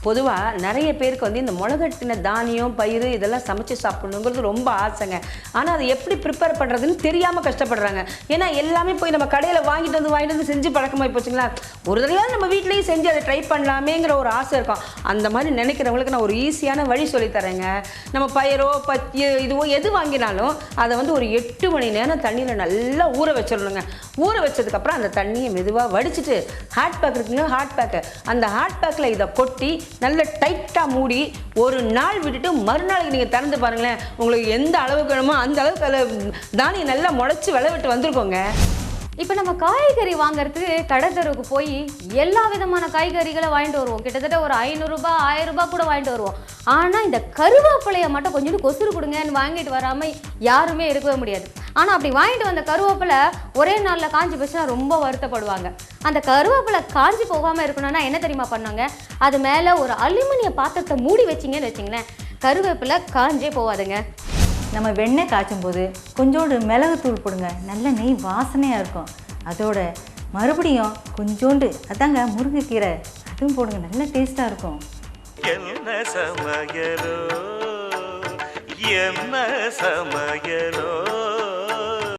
பொதுவாக நிறைய பேருக்கு வந்து இந்த முளைகட்டின தானியம் பயிறு இதெல்லாம் சமைச்சு சாப்பிடணுங்கிறது ரொம்ப ஆசைங்க. ஆனால் அதை எப்படி ப்ரிப்பேர் பண்ணுறதுன்னு தெரியாமல் கஷ்டப்படுறாங்க. ஏன்னா எல்லாமே போய் நம்ம கடையில் வாங்கிட்டு வந்து செஞ்சு பழக்கமாகி போச்சுங்களா. ஒரு தடவை நம்ம வீட்லேயும் செஞ்சு அதை ட்ரை பண்ணலாமேங்கிற ஒரு ஆசை இருக்கும். அந்த மாதிரி நினைக்கிறவங்களுக்கு நான் ஒரு ஈஸியான வழி சொல்லித்தரேங்க. நம்ம பயிரோ இதுவோ எது வாங்கினாலும் அதை வந்து ஒரு 8 மணி நேரம் தண்ணியில் நல்லா ஊற வச்சிடணுங்க. ஊற வச்சதுக்கப்புறம் அந்த தண்ணியை மெதுவாக வடிச்சிட்டு ஹாட் பேக் இருக்குங்க, ஹாட் பேக்கு, அந்த ஹாட் பேக்கில் இதை கொட்டி நல்ல டைட்டாக மூடி ஒரு நாள் விட்டுட்டு மறுநாளைக்கு நீங்கள் திறந்து பாருங்களேன். உங்களுக்கு எந்த அளவுக்கு வேணுமோ அந்த அளவுக்கு அதில் தானியம் நல்லா முளைச்சி விளைவிட்டு வந்திருக்கோங்க. இப்போ நம்ம காய்கறி வாங்குறதுக்கு கடை தெருவுக்கு போய் எல்லா விதமான காய்கறிகளை வாங்கிட்டு வருவோம். கிட்டத்தட்ட ஒரு 500 ரூபாய் 1000 ரூபாய் கூட வாங்கிட்டு வருவோம். ஆனால் இந்த கருவேப்பிலையை மட்டும் கொஞ்சோண்டு கொசுறு கொடுங்கன்னு வாங்கிட்டு வராமல் யாருமே இருக்கவே முடியாது. ஆனால் அப்படி வாங்கிட்டு வந்த கருவேப்பிலை ஒரே நாளில் காஞ்சி போச்சுன்னா ரொம்ப வருத்தப்படுவாங்க. அந்த கருவேப்பிலை காஞ்சி போகாமல் இருக்கணும்னா என்ன தெரியுமா பண்ணாங்க, அது மேலே ஒரு அலுமினிய பாத்திரத்தை மூடி வச்சிங்கன்னு வச்சிங்களேன், கருவேப்பிலை காஞ்சே போகாதுங்க. நம்ம வெண்ணெய் காய்ச்சும் போது கொஞ்சோண்டு மிளகுத்தூள் போடுங்க, நல்ல நெய் வாசனையாக இருக்கும். அதோட மறுபடியும் கொஞ்சோண்டு அதாங்க முருங்கைக்கீரை, அதுவும் போடுங்க, நல்ல டேஸ்ட்டாக இருக்கும். என்ன சமையலோ என்ன சமையலோ